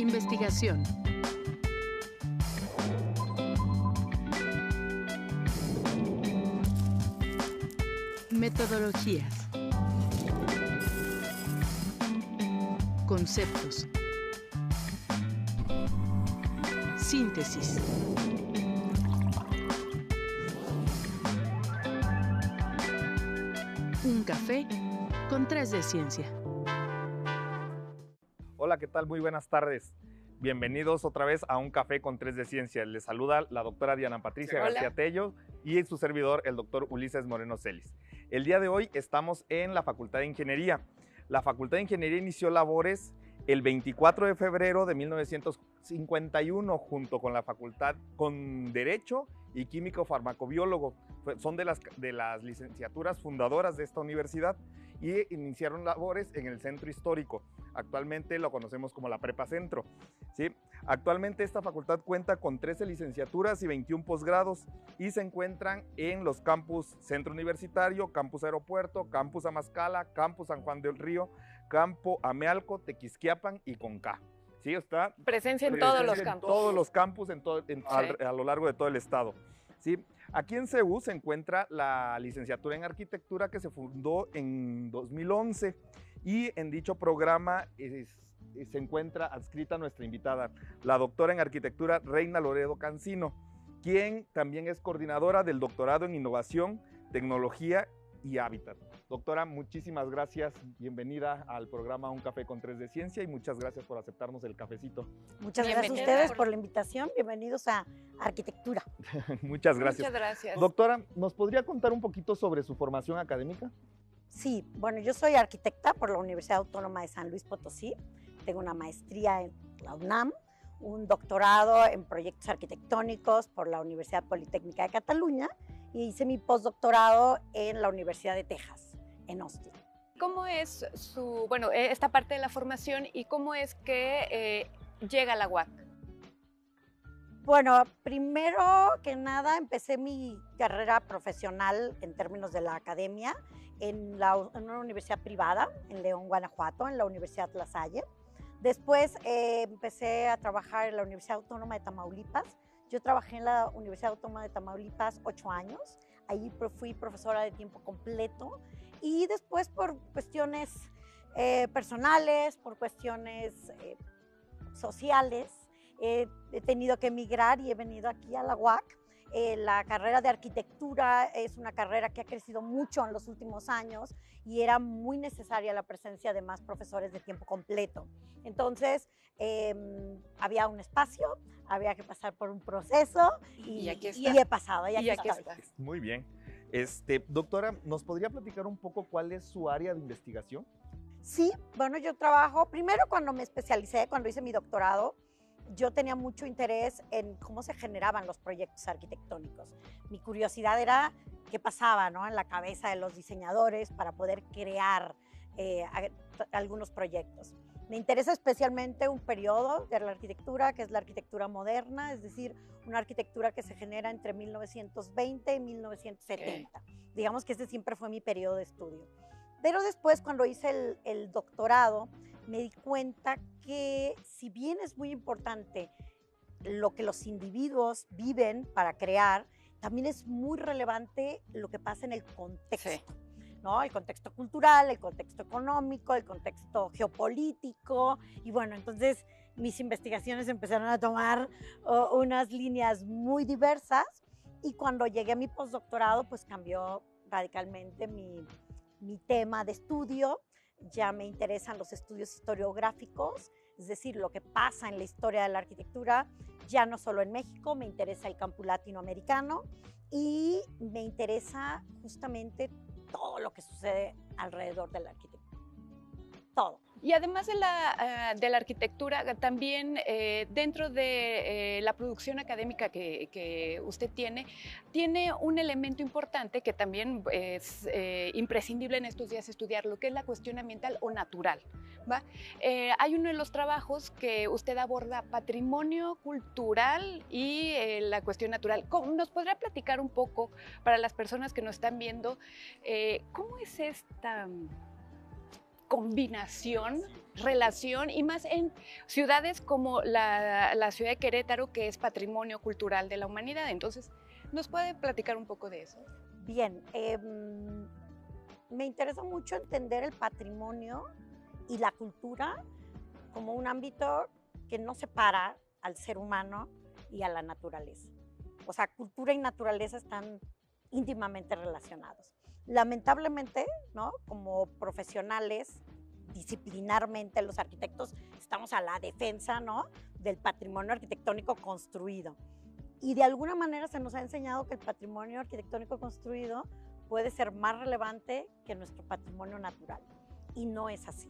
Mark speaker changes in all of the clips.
Speaker 1: Investigación. Metodologías. Conceptos. Síntesis. Un café con 3 de ciencia.
Speaker 2: Hola, ¿qué tal? Muy buenas tardes. Bienvenidos otra vez a Un Café con 3 de Ciencia. Les saluda la doctora Diana Patricia García Tello y su servidor, el doctor Ulises Moreno Celis. El día de hoy estamos en la Facultad de Ingeniería. La Facultad de Ingeniería inició labores el 24 de febrero de 1951 junto con la Facultad con Derecho y Químico Farmacobiólogo. Son de las licenciaturas fundadoras de esta universidad y iniciaron labores en el Centro Histórico. Actualmente lo conocemos como la Prepa Centro, ¿sí? Actualmente esta facultad cuenta con 13 licenciaturas y 21 posgrados y se encuentran en los campus Centro Universitario, Campus Aeropuerto, Campus Amazcala, Campus San Juan del Río, Campo Amealco, Tequisquiapan y Conca. Sí, está
Speaker 3: presencia en todos los campus.
Speaker 2: Todos los campus a lo largo de todo el estado. ¿Sí? Aquí en CEU se encuentra la licenciatura en arquitectura que se fundó en 2011 y en dicho programa se encuentra adscrita nuestra invitada, la doctora en arquitectura Reina Loredo Cancino, quien también es coordinadora del doctorado en innovación, tecnología y hábitat. Doctora, muchísimas gracias, bienvenida al programa Un Café con 3 de Ciencia y muchas gracias por aceptarnos el cafecito.
Speaker 4: Muchas gracias a ustedes por la invitación, bienvenidos a Arquitectura.
Speaker 2: Muchas gracias.
Speaker 3: Muchas gracias.
Speaker 2: Doctora, ¿nos podría contar un poquito sobre su formación académica?
Speaker 4: Sí, bueno, yo soy arquitecta por la Universidad Autónoma de San Luis Potosí, tengo una maestría en la UNAM, un doctorado en proyectos arquitectónicos por la Universidad Politécnica de Cataluña y hice mi postdoctorado en la Universidad de Texas, en Austin.
Speaker 3: ¿Cómo es esta parte de la formación y cómo es que llega a la UAC?
Speaker 4: Bueno, primero que nada empecé mi carrera profesional en términos de la academia en una universidad privada en León, Guanajuato, en la Universidad La Salle. Después empecé a trabajar en la Universidad Autónoma de Tamaulipas. Yo trabajé en la Universidad Autónoma de Tamaulipas 8 años. Ahí fui profesora de tiempo completo y después por cuestiones personales, por cuestiones sociales, he tenido que emigrar y he venido aquí a la UAC. La carrera de arquitectura es una carrera que ha crecido mucho en los últimos años y era muy necesaria la presencia de más profesores de tiempo completo. Entonces, había un espacio, había que pasar por un proceso y aquí he pasado. Y aquí estoy.
Speaker 2: Muy bien. Doctora, ¿nos podría platicar un poco cuál es su área de investigación?
Speaker 4: Sí, bueno, yo trabajo, primero cuando me especialicé, cuando hice mi doctorado, yo tenía mucho interés en cómo se generaban los proyectos arquitectónicos. Mi curiosidad era qué pasaba, ¿no?, en la cabeza de los diseñadores para poder crear algunos proyectos. Me interesa especialmente un periodo de la arquitectura, que es la arquitectura moderna, es decir, una arquitectura que se genera entre 1920 y 1970. Digamos que ese siempre fue mi periodo de estudio. Pero después, cuando hice el doctorado, me di cuenta que si bien es muy importante lo que los individuos viven para crear, también es muy relevante lo que pasa en el contexto, ¿no? El contexto cultural, el contexto económico, el contexto geopolítico. Y bueno, entonces mis investigaciones empezaron a tomar unas líneas muy diversas y cuando llegué a mi postdoctorado, pues cambió radicalmente mi tema de estudio. Ya me interesan los estudios historiográficos, es decir, lo que pasa en la historia de la arquitectura, ya no solo en México, me interesa el campo latinoamericano y me interesa justamente todo lo que sucede alrededor de la arquitectura. Todo.
Speaker 3: Y además de la arquitectura, también dentro de la producción académica que usted tiene un elemento importante que también es imprescindible en estos días estudiar, lo que es la cuestión ambiental o natural, ¿va? Hay uno de los trabajos que usted aborda patrimonio cultural y la cuestión natural. ¿Nos podrá platicar un poco, para las personas que nos están viendo, cómo es esta combinación, relación, y más en ciudades como la ciudad de Querétaro, que es patrimonio cultural de la humanidad. Entonces, ¿nos puede platicar un poco de eso?
Speaker 4: Bien, me interesa mucho entender el patrimonio y la cultura como un ámbito que no separa al ser humano y a la naturaleza. O sea, cultura y naturaleza están íntimamente relacionados. Lamentablemente, ¿no? Como profesionales, disciplinarmente, los arquitectos estamos a la defensa, ¿no? Del patrimonio arquitectónico construido. Y de alguna manera se nos ha enseñado que el patrimonio arquitectónico construido puede ser más relevante que nuestro patrimonio natural. Y no es así.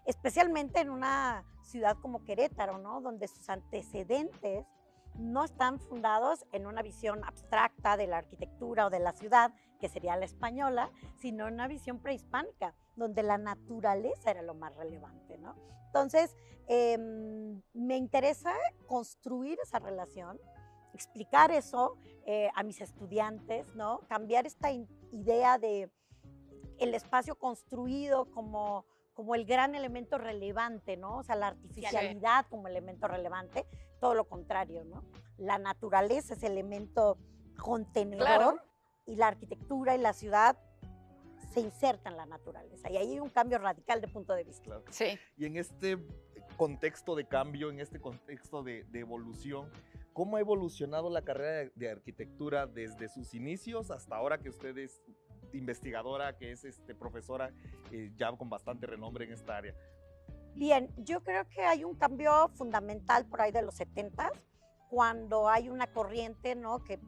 Speaker 4: Especialmente en una ciudad como Querétaro, ¿no? Donde sus antecedentes no están fundados en una visión abstracta de la arquitectura o de la ciudad, que sería la española, sino en una visión prehispánica, donde la naturaleza era lo más relevante, ¿no? Entonces, me interesa construir esa relación, explicar eso a mis estudiantes, ¿no? Cambiar esta idea de el espacio construido como el gran elemento relevante, ¿no? O sea, la artificialidad como elemento relevante, todo lo contrario, ¿no? La naturaleza es elemento contenedor, claro, y la arquitectura y la ciudad se insertan en la naturaleza. Y ahí hay un cambio radical de punto de vista.
Speaker 2: Claro.
Speaker 3: Sí.
Speaker 2: Y en este contexto de cambio, en este contexto de evolución, ¿cómo ha evolucionado la carrera de arquitectura desde sus inicios hasta ahora que usted es investigadora, que es profesora ya con bastante renombre en esta área?
Speaker 4: Bien, yo creo que hay un cambio fundamental por ahí de los 70s, cuando hay una corriente, ¿no? que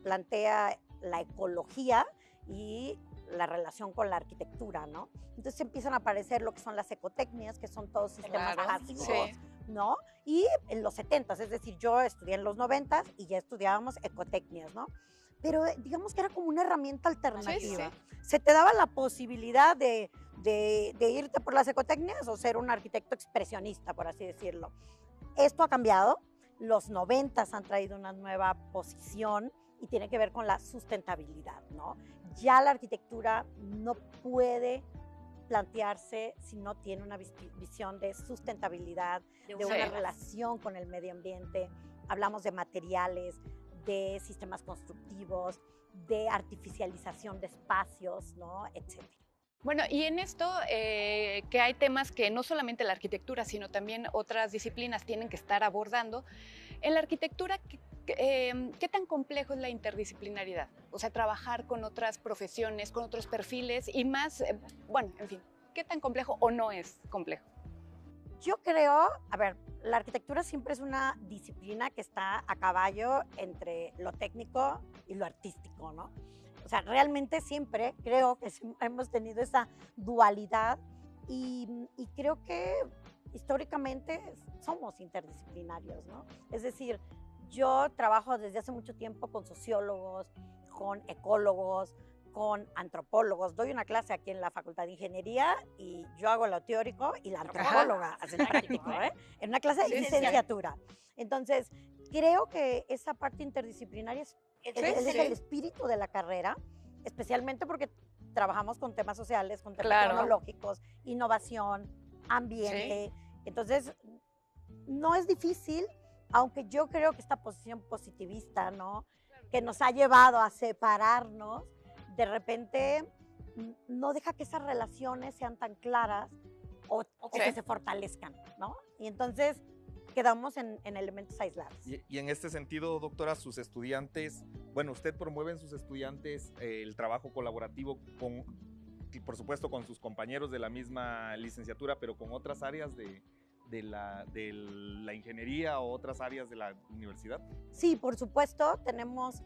Speaker 4: plantea la ecología y la relación con la arquitectura, ¿no? Entonces empiezan a aparecer lo que son las ecotecnias, que son todos sistemas pasivos, sí, ¿no? Y en los 70s, es decir, yo estudié en los 90s y ya estudiábamos ecotecnias, ¿no? Pero digamos que era como una herramienta alternativa. Sí, sí. Se te daba la posibilidad de irte por las ecotecnias o ser un arquitecto expresionista, por así decirlo. Esto ha cambiado. Los 90s han traído una nueva posición y tiene que ver con la sustentabilidad, ¿no? Ya la arquitectura no puede plantearse si no tiene una visión de sustentabilidad, de una relación con el medio ambiente. Hablamos de materiales, de sistemas constructivos, de artificialización de espacios, ¿no? Etcétera.
Speaker 3: Bueno, y en esto que hay temas que no solamente la arquitectura, sino también otras disciplinas tienen que estar abordando. En la arquitectura, ¿qué tan complejo es la interdisciplinaridad? O sea, trabajar con otras profesiones, con otros perfiles y más, bueno, en fin, ¿qué tan complejo o no es complejo?
Speaker 4: Yo creo, a ver, la arquitectura siempre es una disciplina que está a caballo entre lo técnico y lo artístico, ¿no? O sea, realmente siempre creo que hemos tenido esa dualidad y creo que históricamente somos interdisciplinarios, ¿no? Es decir, yo trabajo desde hace mucho tiempo con sociólogos, con ecólogos, con antropólogos. Doy una clase aquí en la Facultad de Ingeniería y yo hago lo teórico y la antropóloga hace el práctico, ¿eh? En una clase de licenciatura. Entonces, creo que esa parte interdisciplinaria es el espíritu de la carrera, especialmente porque trabajamos con temas sociales, con temas tecnológicos, innovación, ambiente. Sí. Entonces, no es difícil, aunque yo creo que esta posición positivista, ¿no? Que nos ha llevado a separarnos, de repente no deja que esas relaciones sean tan claras o que se fortalezcan, ¿no? Y entonces quedamos en elementos aislados.
Speaker 2: Y en este sentido, doctora, sus estudiantes, bueno, usted promueve en sus estudiantes el trabajo colaborativo con, por supuesto, con sus compañeros de la misma licenciatura, pero con otras áreas de la ingeniería o otras áreas de la universidad.
Speaker 4: Sí, por supuesto, tenemos,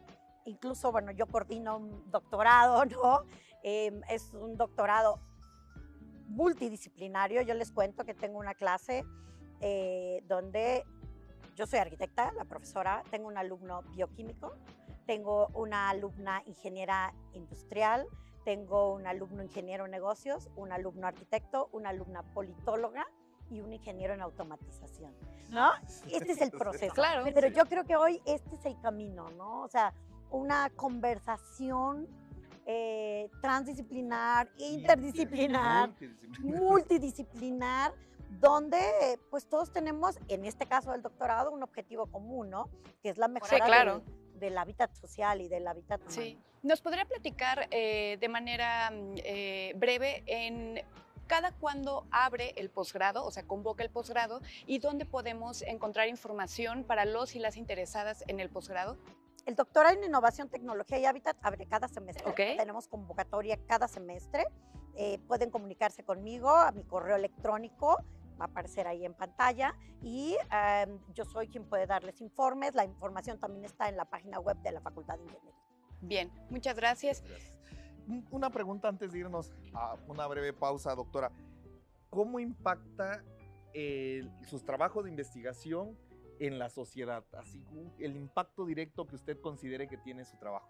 Speaker 4: incluso, bueno, yo coordino un doctorado, ¿no? Es un doctorado multidisciplinario. Yo les cuento que tengo una clase donde yo soy arquitecta, la profesora, tengo un alumno bioquímico, tengo una alumna ingeniera industrial, tengo un alumno ingeniero en negocios, un alumno arquitecto, una alumna politóloga y un ingeniero en automatización, ¿no? Este es el proceso.
Speaker 3: Claro.
Speaker 4: Pero yo creo que hoy este es el camino, ¿no? O sea, una conversación transdisciplinar, interdisciplinar, multidisciplinar, donde pues todos tenemos, en este caso del doctorado, un objetivo común, ¿no? Que es la mejora
Speaker 3: claro.
Speaker 4: del hábitat social y del hábitat humano.
Speaker 3: Sí. ¿Nos podría platicar de manera breve en cada cuándo abre el posgrado, o sea, convoca el posgrado, y dónde podemos encontrar información para los y las interesadas en el posgrado?
Speaker 4: El doctorado en Innovación, Tecnología y Hábitat abre cada semestre.
Speaker 3: Okay.
Speaker 4: Tenemos convocatoria cada semestre. Pueden comunicarse conmigo a mi correo electrónico, va a aparecer ahí en pantalla, y yo soy quien puede darles informes. La información también está en la página web de la Facultad de Ingeniería.
Speaker 3: Bien, muchas gracias.
Speaker 2: Una pregunta antes de irnos a una breve pausa, doctora. ¿Cómo impacta sus trabajos de investigación en la sociedad? Así, el impacto directo que usted considere que tiene su trabajo.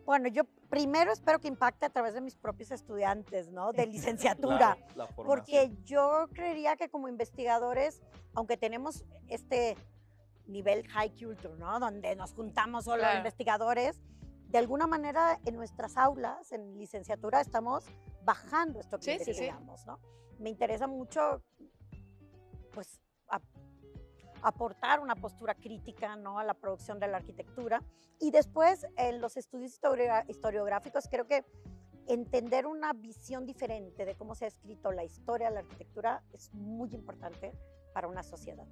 Speaker 4: Bueno, yo primero espero que impacte a través de mis propios estudiantes, ¿no? De licenciatura.
Speaker 2: Claro, la formación.
Speaker 4: Porque yo creería que como investigadores, aunque tenemos este nivel high culture, ¿no? Donde nos juntamos solo
Speaker 3: Claro.
Speaker 4: investigadores, de alguna manera en nuestras aulas, en licenciatura, estamos bajando esto que investigamos, ¿no? Me interesa mucho, pues, aportar una postura crítica, ¿no? A la producción de la arquitectura. Y después, en los estudios historiográficos, creo que entender una visión diferente de cómo se ha escrito la historia de la arquitectura es muy importante para una sociedad.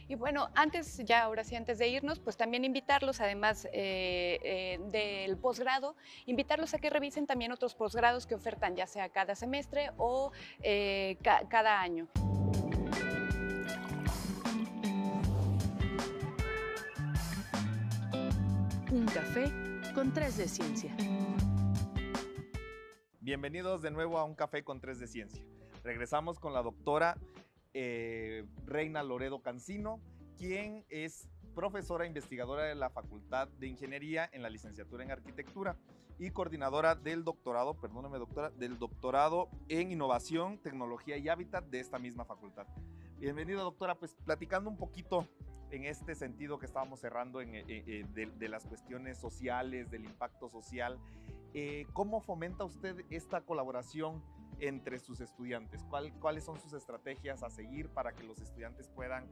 Speaker 3: Y bueno, antes de irnos, pues también invitarlos, además del posgrado, invitarlos a que revisen también otros posgrados que ofertan, ya sea cada semestre o cada año.
Speaker 1: Un café con 3 de ciencia.
Speaker 2: Bienvenidos de nuevo a Un Café con 3 de Ciencia. Regresamos con la doctora Reina Loredo Cancino, quien es profesora investigadora de la Facultad de Ingeniería en la licenciatura en Arquitectura y coordinadora del doctorado, perdóneme doctora, del doctorado en Innovación, Tecnología y Hábitat de esta misma facultad. Bienvenida doctora, pues platicando un poquito en este sentido que estábamos cerrando de las cuestiones sociales, del impacto social, ¿cómo fomenta usted esta colaboración entre sus estudiantes? ¿Cuáles son sus estrategias a seguir para que los estudiantes puedan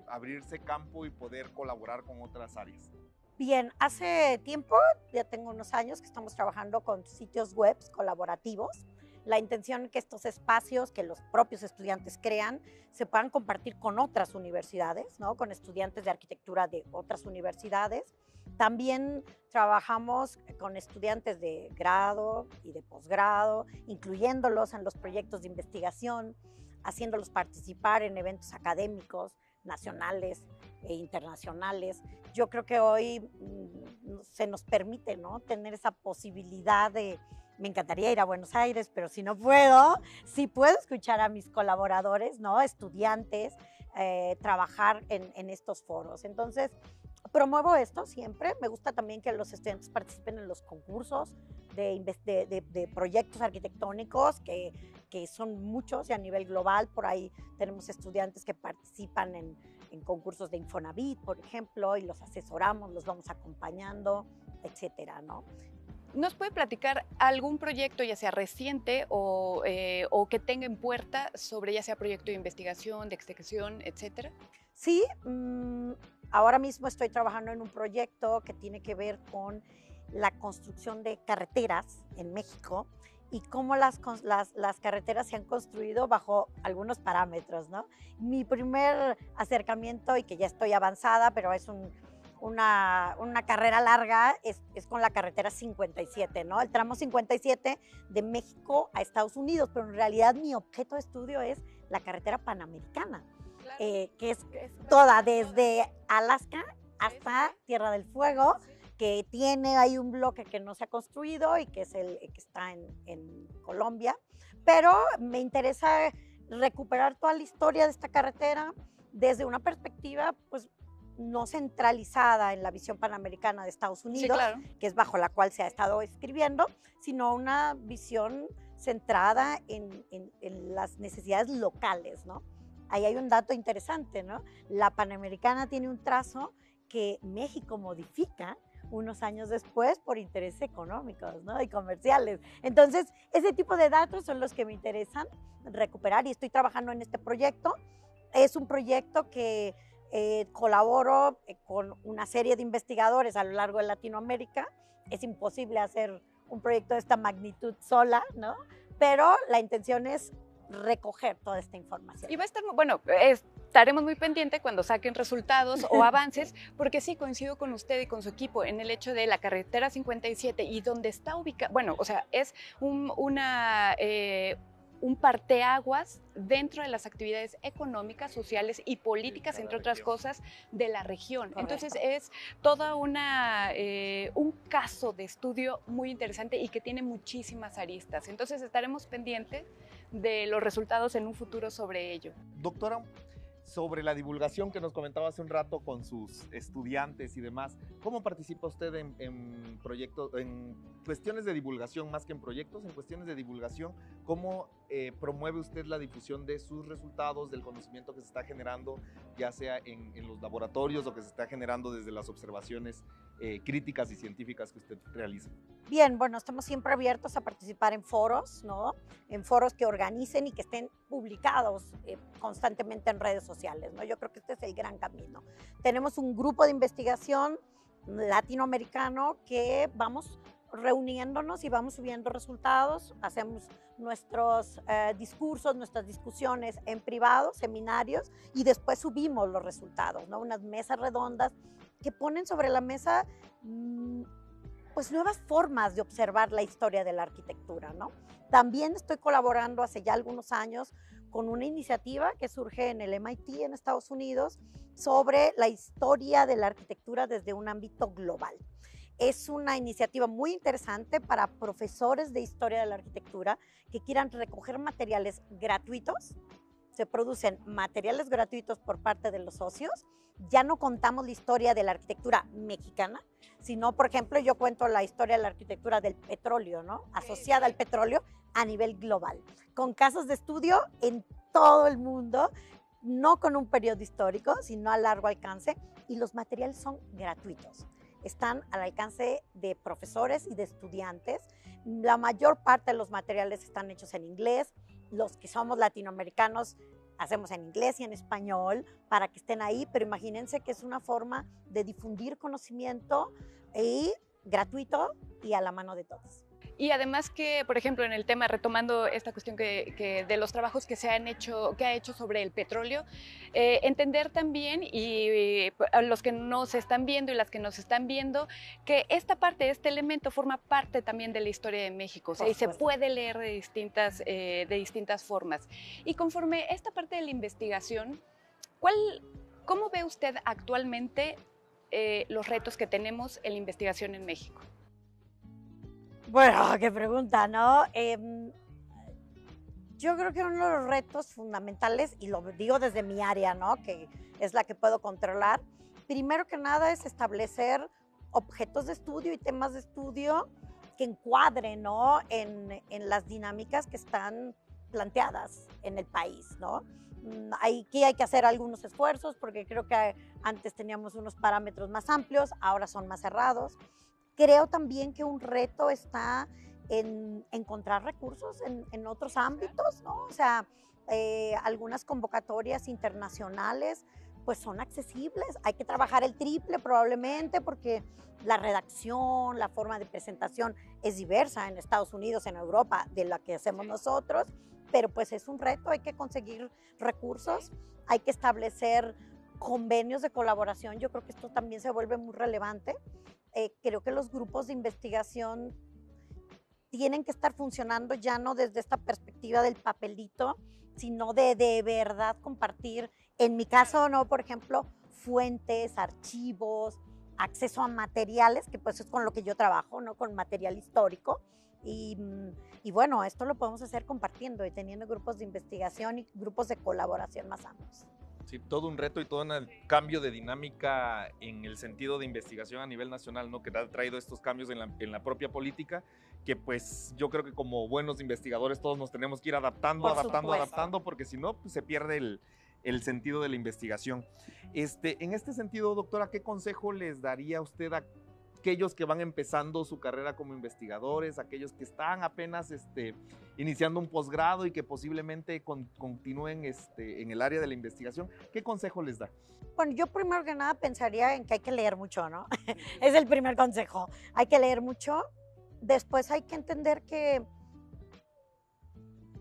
Speaker 2: abrirse campo y poder colaborar con otras áreas?
Speaker 4: Bien, hace tiempo, ya tengo unos años que estamos trabajando con sitios web colaborativos. La intención es que estos espacios que los propios estudiantes crean se puedan compartir con otras universidades, ¿no? Con estudiantes de arquitectura de otras universidades. También trabajamos con estudiantes de grado y de posgrado, incluyéndolos en los proyectos de investigación, haciéndolos participar en eventos académicos nacionales e internacionales. Yo creo que hoy se nos permite, ¿no? Tener esa posibilidad de... Me encantaría ir a Buenos Aires, pero si no puedo, sí puedo escuchar a mis colaboradores, ¿no? Estudiantes, trabajar en estos foros. Entonces, promuevo esto siempre. Me gusta también que los estudiantes participen en los concursos de proyectos arquitectónicos, que son muchos y a nivel global. Por ahí tenemos estudiantes que participan en concursos de Infonavit, por ejemplo, y los asesoramos, los vamos acompañando, etcétera, ¿no?
Speaker 3: ¿Nos puede platicar algún proyecto, ya sea reciente o que tenga en puerta, sobre ya sea proyecto de investigación, de extensión, etcétera?
Speaker 4: Sí, ahora mismo estoy trabajando en un proyecto que tiene que ver con la construcción de carreteras en México y cómo las carreteras se han construido bajo algunos parámetros, ¿no? Mi primer acercamiento, y que ya estoy avanzada, pero es una carrera larga, es con la carretera 57, ¿no? El tramo 57 de México a Estados Unidos, pero en realidad mi objeto de estudio es la carretera panamericana, claro. Que es toda, desde Alaska hasta Tierra del Fuego, que tiene ahí un bloque que no se ha construido y que es el que está en Colombia, pero me interesa recuperar toda la historia de esta carretera desde una perspectiva, pues, no centralizada en la visión panamericana de Estados Unidos, sí, claro, que es bajo la cual se ha estado escribiendo, sino una visión centrada en las necesidades locales, ¿no? Ahí hay un dato interesante, ¿no? La panamericana tiene un trazo que México modifica unos años después por intereses económicos, ¿no? Y comerciales. Entonces, ese tipo de datos son los que me interesan recuperar y estoy trabajando en este proyecto. Es un proyecto que colaboro con una serie de investigadores a lo largo de Latinoamérica. Es imposible hacer un proyecto de esta magnitud sola, ¿no? Pero la intención es recoger toda esta información.
Speaker 3: Y va a estar, bueno, estaremos muy pendientes cuando saquen resultados o avances, porque sí coincido con usted y con su equipo en el hecho de la carretera 57 y donde está ubicada, bueno, o sea, es un parteaguas dentro de las actividades económicas, sociales y políticas, entre otras cosas, de la región.
Speaker 4: Correcto.
Speaker 3: Entonces es toda un caso de estudio muy interesante y que tiene muchísimas aristas. Entonces estaremos pendientes de los resultados en un futuro sobre ello.
Speaker 2: Doctora, sobre la divulgación que nos comentaba hace un rato con sus estudiantes y demás, ¿cómo participa usted en proyectos, en cuestiones de divulgación más que en proyectos, en cuestiones de divulgación? ¿Cómo promueve usted la difusión de sus resultados, del conocimiento que se está generando, ya sea en los laboratorios o que se está generando desde las observaciones críticas y científicas que usted realiza?
Speaker 4: Bien, bueno, estamos siempre abiertos a participar en foros, ¿no? En foros que organicen y que estén publicados constantemente en redes sociales, ¿no? Yo creo que este es el gran camino. Tenemos un grupo de investigación latinoamericano que vamos reuniéndonos y vamos subiendo resultados, hacemos nuestros discursos, nuestras discusiones en privado, seminarios, y después subimos los resultados, ¿no? Unas mesas redondas que ponen sobre la mesa pues nuevas formas de observar la historia de la arquitectura, ¿no? También estoy colaborando hace ya algunos años con una iniciativa que surge en el MIT en Estados Unidos sobre la historia de la arquitectura desde un ámbito global. Es una iniciativa muy interesante para profesores de historia de la arquitectura que quieran recoger materiales gratuitos. Se producen materiales gratuitos por parte de los socios. Ya no contamos la historia de la arquitectura mexicana, sino, por ejemplo, yo cuento la historia de la arquitectura del petróleo, ¿no? Asociada al petróleo a nivel global, con casos de estudio en todo el mundo, no con un periodo histórico, sino a largo alcance, y los materiales son gratuitos. Están al alcance de profesores y de estudiantes. La mayor parte de los materiales están hechos en inglés. Los que somos latinoamericanos hacemos en inglés y en español para que estén ahí, pero imagínense que es una forma de difundir conocimiento y gratuito y a la mano de todos.
Speaker 3: Y además que, por ejemplo, en el tema, retomando esta cuestión que de los trabajos que ha hecho sobre el petróleo, entender también, y a los que nos están viendo y las que nos están viendo, que esta parte, este elemento forma parte también de la historia de México, o sea, y se puede leer de distintas formas. Y conforme esta parte de la investigación, ¿cómo ve usted actualmente los retos que tenemos en la investigación en México?
Speaker 4: Bueno, qué pregunta, ¿no? Yo creo que uno de los retos fundamentales, y lo digo desde mi área, ¿no? Que es la que puedo controlar, primero que nada es establecer objetos de estudio y temas de estudio que encuadren, ¿no? en las dinámicas que están planteadas en el país, ¿no? Aquí hay que hacer algunos esfuerzos porque creo que antes teníamos unos parámetros más amplios, ahora son más cerrados. Creo también que un reto está en encontrar recursos en otros ámbitos, ¿no? O sea, algunas convocatorias internacionales pues son accesibles. Hay que trabajar el triple probablemente porque la redacción, la forma de presentación es diversa en Estados Unidos, en Europa, de la que hacemos nosotros, pero pues es un reto, hay que conseguir recursos, hay que establecer convenios de colaboración. Yo creo que esto también se vuelve muy relevante. Creo que los grupos de investigación tienen que estar funcionando ya no desde esta perspectiva del papelito, sino de verdad compartir, en mi caso, ¿no? Por ejemplo, fuentes, archivos, acceso a materiales, que pues es con lo que yo trabajo, ¿no? Con material histórico. Y bueno, esto lo podemos hacer compartiendo y teniendo grupos de investigación y grupos de colaboración más amplios.
Speaker 2: Sí, todo un reto y todo un cambio de dinámica en el sentido de investigación a nivel nacional, ¿no? Que ha traído estos cambios en la propia política, que pues yo creo que como buenos investigadores todos nos tenemos que ir adaptando, porque si no, pues se pierde el sentido de la investigación. En este sentido, doctora, ¿qué consejo les daría usted aquellos que van empezando su carrera como investigadores, aquellos que están apenas iniciando un posgrado y que posiblemente continúen en el área de la investigación? ¿Qué consejo les da?
Speaker 4: Bueno, yo primero que nada pensaría en que hay que leer mucho, ¿no? Es el primer consejo. Hay que leer mucho. Después hay que entender que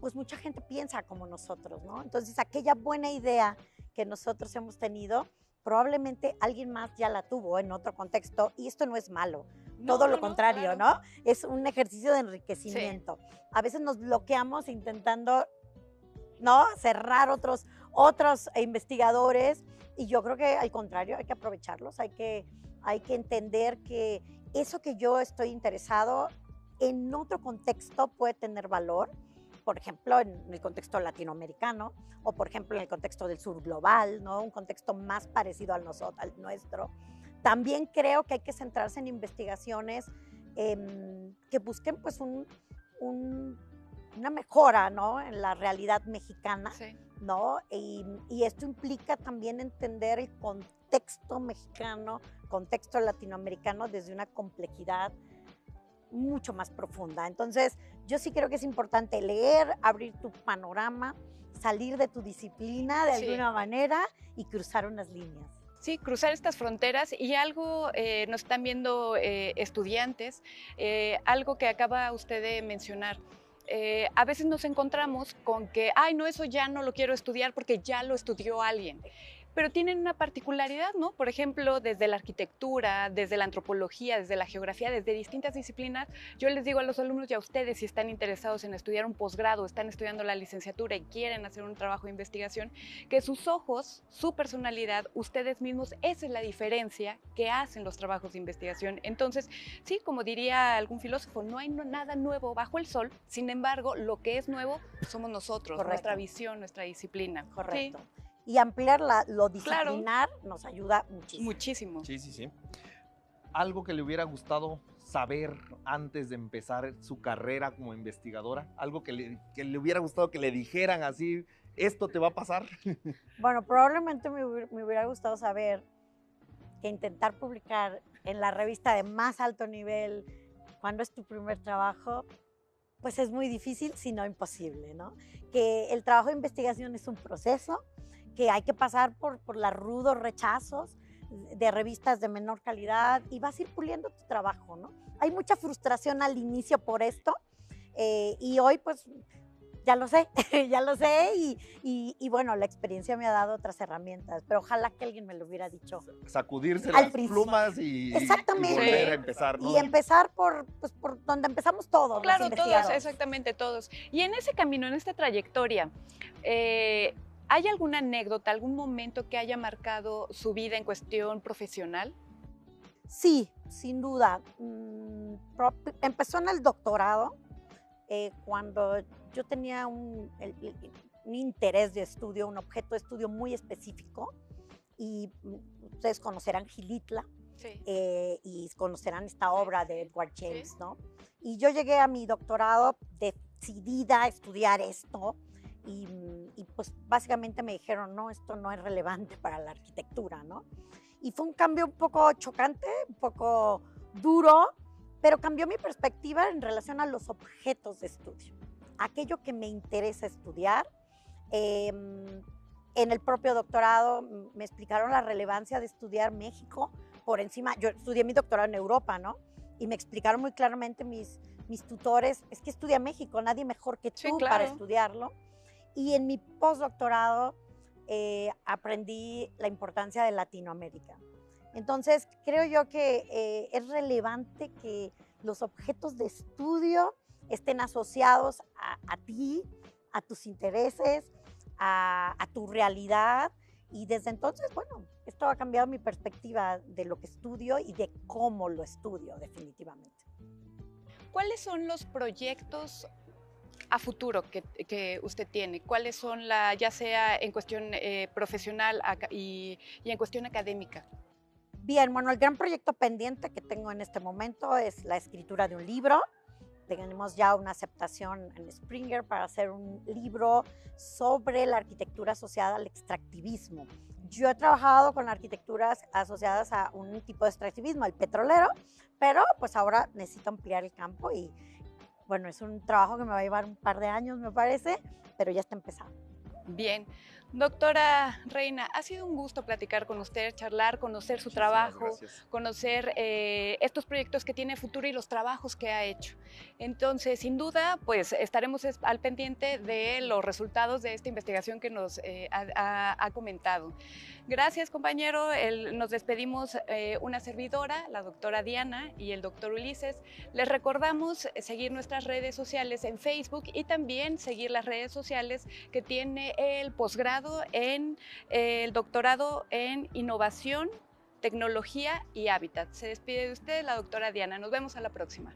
Speaker 4: pues mucha gente piensa como nosotros, ¿no? Entonces aquella buena idea que nosotros hemos tenido, probablemente alguien más ya la tuvo en otro contexto y esto no es malo. Todo lo contrario,
Speaker 3: claro.
Speaker 4: ¿no? Es un ejercicio de enriquecimiento. Sí. A veces nos bloqueamos intentando, ¿no?, cerrar otros investigadores y yo creo que al contrario hay que aprovecharlos, hay que entender que eso que yo estoy interesado en otro contexto puede tener valor. Por ejemplo, en el contexto latinoamericano o, por ejemplo, en el contexto del sur global, ¿no? Un contexto más parecido al nuestro. También creo que hay que centrarse en investigaciones que busquen pues, una mejora, ¿no?, en la realidad mexicana. Sí. ¿No? Y esto implica también entender el contexto mexicano, contexto latinoamericano desde una complejidad mucho más profunda. Entonces, yo sí creo que es importante leer, abrir tu panorama, salir de tu disciplina de alguna manera y cruzar unas líneas.
Speaker 3: Sí, cruzar estas fronteras y algo, nos están viendo estudiantes, algo que acaba usted de mencionar. A veces nos encontramos con que, ay, no, eso ya no lo quiero estudiar porque ya lo estudió alguien. Pero tienen una particularidad, ¿no? Por ejemplo, desde la arquitectura, desde la antropología, desde la geografía, desde distintas disciplinas, yo les digo a los alumnos y a ustedes, si están interesados en estudiar un posgrado, están estudiando la licenciatura y quieren hacer un trabajo de investigación, que sus ojos, su personalidad, ustedes mismos, esa es la diferencia que hacen los trabajos de investigación. Entonces, sí, como diría algún filósofo, no hay nada nuevo bajo el sol, sin embargo, lo que es nuevo somos nosotros, correcto, nuestra visión, nuestra disciplina.
Speaker 4: Correcto. Sí. Y ampliar lo disciplinar, claro, nos ayuda muchísimo.
Speaker 3: Muchísimo.
Speaker 2: Sí, sí, sí. ¿Algo que le hubiera gustado saber antes de empezar su carrera como investigadora? ¿Algo que le hubiera gustado que le dijeran así, esto te va a pasar?
Speaker 4: Bueno, probablemente me hubiera gustado saber que intentar publicar en la revista de más alto nivel cuando es tu primer trabajo, pues es muy difícil, si no imposible, ¿no? Que el trabajo de investigación es un proceso, que hay que pasar por los rudos rechazos de revistas de menor calidad y vas a ir puliendo tu trabajo, ¿no? Hay mucha frustración al inicio por esto y hoy pues ya lo sé, y bueno, la experiencia me ha dado otras herramientas, pero ojalá que alguien me lo hubiera dicho.
Speaker 2: Sacudirse las plumas y volver a empezar, ¿no?
Speaker 4: Y empezar por donde empezamos todos.
Speaker 3: Claro, todos, exactamente todos. Y en ese camino, en esta trayectoria, ¿hay alguna anécdota, algún momento que haya marcado su vida en cuestión profesional?
Speaker 4: Sí, sin duda. Empezó en el doctorado, cuando yo tenía un interés de estudio, un objeto de estudio muy específico, y ustedes conocerán Gilitla, sí, y conocerán esta obra de Edward James, sí, ¿no? Y yo llegué a mi doctorado decidida a estudiar esto, y pues básicamente me dijeron, no, esto no es relevante para la arquitectura, ¿no? Y fue un cambio un poco chocante, un poco duro, pero cambió mi perspectiva en relación a los objetos de estudio, aquello que me interesa estudiar. En el propio doctorado me explicaron la relevancia de estudiar México por encima. Yo estudié mi doctorado en Europa, ¿no? Y me explicaron muy claramente mis tutores, es que estudia México, nadie mejor que tú, sí, claro, para estudiarlo. Y en mi postdoctorado aprendí la importancia de Latinoamérica. Entonces, creo yo que es relevante que los objetos de estudio estén asociados a ti, a tus intereses, a tu realidad. Y desde entonces, bueno, esto ha cambiado mi perspectiva de lo que estudio y de cómo lo estudio, definitivamente.
Speaker 3: ¿Cuáles son los proyectos a futuro que usted tiene? ¿Cuáles son, ya sea en cuestión profesional y en cuestión académica?
Speaker 4: Bien, bueno, el gran proyecto pendiente que tengo en este momento es la escritura de un libro. Tenemos ya una aceptación en Springer para hacer un libro sobre la arquitectura asociada al extractivismo. Yo he trabajado con arquitecturas asociadas a un tipo de extractivismo, el petrolero, pero pues ahora necesito ampliar el campo y bueno, es un trabajo que me va a llevar un par de años, me parece, pero ya está empezando.
Speaker 3: Bien. Doctora Reina, ha sido un gusto platicar con usted, charlar, conocer su trabajo,
Speaker 2: gracias.
Speaker 3: conocer estos proyectos que tiene futuro y los trabajos que ha hecho. Entonces, sin duda, pues estaremos al pendiente de los resultados de esta investigación que nos ha comentado. Gracias, compañero. Nos despedimos una servidora, la doctora Diana y el doctor Ulises. Les recordamos seguir nuestras redes sociales en Facebook y también seguir las redes sociales que tiene el posgrado en el doctorado en innovación, tecnología y hábitat. Se despide de usted la doctora Diana. Nos vemos a la próxima.